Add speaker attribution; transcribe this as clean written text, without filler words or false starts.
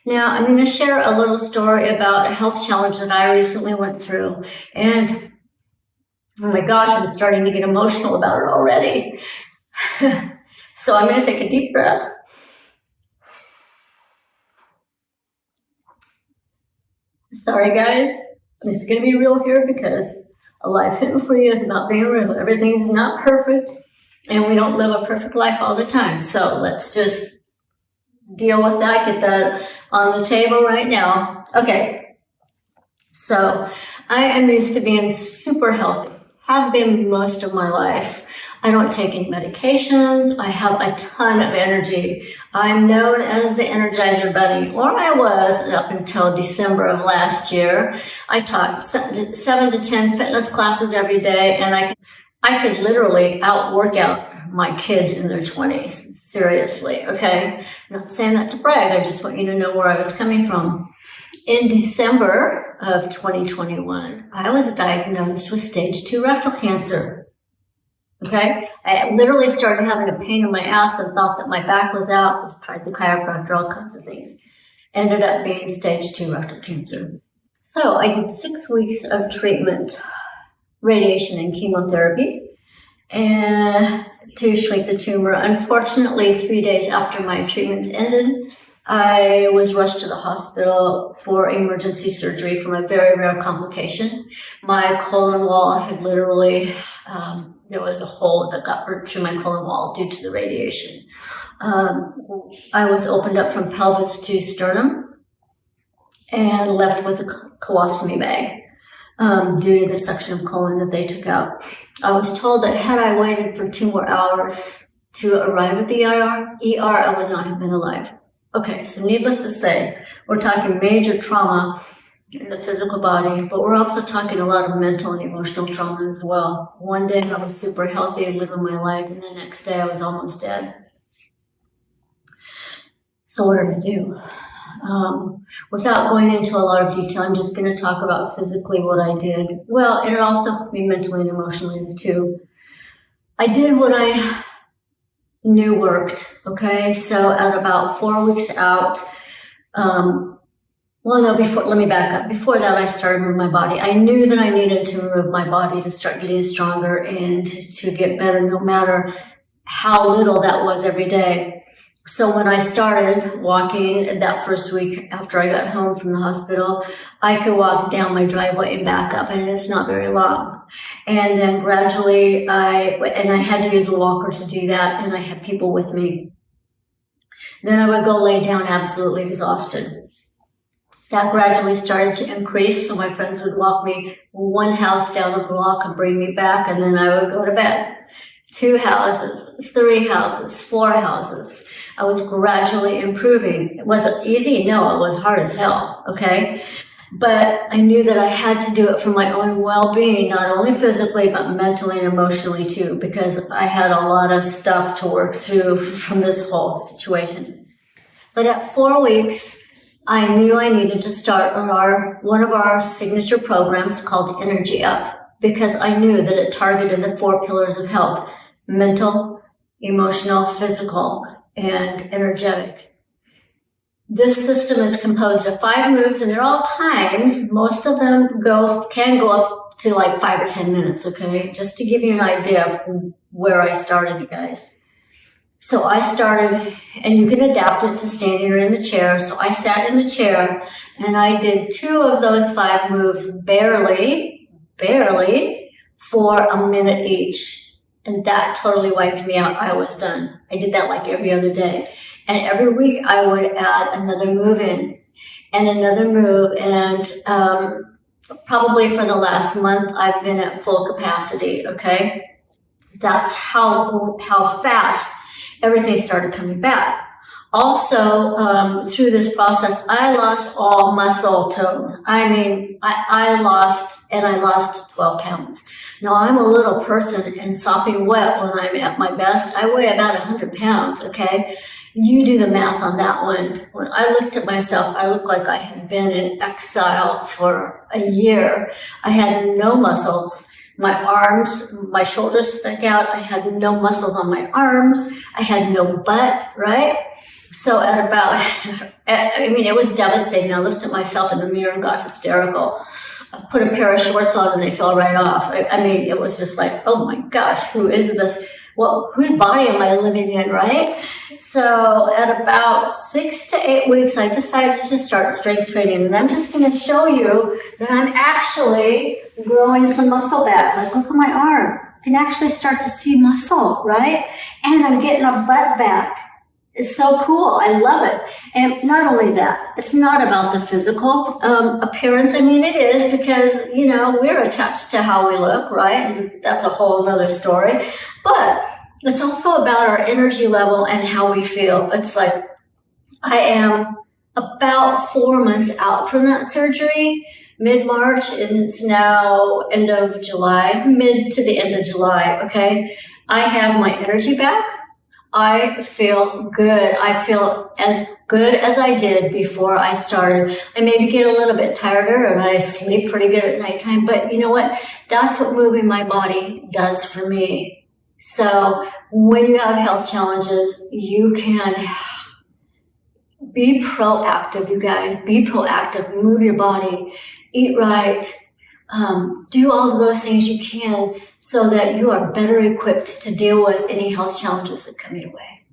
Speaker 1: Now, I'm going to share a little story about a health challenge that I recently went through. And oh my gosh, I'm starting to get emotional about it already. So I'm going to take a deep breath. Sorry, guys. I'm just going to be real here because Alive Fit and Free is about being real. Everything's not perfect, and we don't live a perfect life all the time. So let's just deal with that, get that on the table right now. Okay. So I am used to being super healthy, have been most of my life. I don't take any medications. I have a ton of energy. I'm known as the Energizer Bunny, or I was up until December of last year. I taught 7 to 10 fitness classes every day, and I could literally out-work out my kids in their 20s. Seriously, okay? I'm not saying that to brag. I just want you to know where I was coming from. In December of 2021, I was diagnosed with stage 2 rectal cancer. Okay, I literally started having a pain in my ass and thought that my back was out. Tried the chiropractor, all kinds of things. Ended up being stage 2 rectal cancer. So I did 6 weeks of treatment, radiation and chemotherapy, and to shrink the tumor. Unfortunately, 3 days after my treatments ended, I was rushed to the hospital for emergency surgery from a very rare complication. My colon wall had literally, there was a hole that got burnt through my colon wall due to the radiation. I was opened up from pelvis to sternum and left with a colostomy bag due to the section of colon that they took out. I was told that had I waited for 2 more hours to arrive at the ER, I would not have been alive. Okay, so needless to say, we're talking major trauma in the physical body, but we're also talking a lot of mental and emotional trauma as well. One day I was super healthy and living my life, and the next day I was almost dead. So what did I do? Without going into a lot of detail, I'm just going to talk about physically what I did. Well, and it also helped me mentally and emotionally too. I did what I knew worked, okay? So at about 4 weeks out, let me back up. Before that, I started moving my body. I knew that I needed to move my body to start getting stronger and to get better, no matter how little that was every day. So when I started walking that first week after I got home from the hospital, I could walk down my driveway and back up, and it's not very long. And then gradually I had to use a walker to do that, and I had people with me. Then I would go lay down absolutely exhausted. That gradually started to increase, so my friends would walk me 1 house down the block and bring me back, and then I would go to bed. 2 houses, 3 houses, 4 houses. I was gradually improving. Was it easy? No, it was hard as hell, okay? But I knew that I had to do it for my own well-being, not only physically, but mentally and emotionally too, because I had a lot of stuff to work through from this whole situation. But at 4 weeks, I knew I needed to start on one of our signature programs called Energy Up, because I knew that it targeted the 4 pillars of health: mental, emotional, physical, and energetic. This system is composed of 5 moves, and they're all timed. Most of them can go up to like 5 or 10 minutes, okay? Just to give you an idea of where I started, you guys. So I started, and you can adapt it to standing or in the chair. So I sat in the chair, and I did 2 of those 5 moves barely, for a minute each. And that totally wiped me out. I was done. I did that like every other day. And every week I would add another move in and another move. And probably for the last month, I've been at full capacity, okay? That's how fast everything started coming back. Also, through this process, I lost all muscle tone. I mean, I lost 12 pounds. Now, I'm a little person and sopping wet when I'm at my best. I weigh about 100 pounds, okay? You do the math on that one. When I looked at myself, I looked like I had been in exile for a year. I had no muscles. My arms, my shoulders stuck out. I had no muscles on my arms. I had no butt, right? So at about, I mean, it was devastating. I looked at myself in the mirror and got hysterical. I put a pair of shorts on and they fell right off. I mean, it was just like, oh my gosh, who is this? Well, whose body am I living in, right? So at about 6 to 8 weeks, I decided to start strength training. And I'm just going to show you that I'm actually growing some muscle back. Like, look at my arm. You can actually start to see muscle, right? And I'm getting a butt back. It's so cool. I love it. And not only that, it's not about the physical appearance. I mean, it is because, you know, we're attached to how we look, right? And that's a whole other story. But it's also about our energy level and how we feel. It's like I am about 4 months out from that surgery, mid-March, and it's now end of July, mid to the end of July, okay? I have my energy back. I feel good. I feel as good as I did before I started. I maybe get a little bit tireder and I sleep pretty good at nighttime, but you know what? That's what moving my body does for me. So when you have health challenges, you can be proactive, you guys. Be proactive. Move your body. Eat right. Do all of those things you can so that you are better equipped to deal with any health challenges that come your way.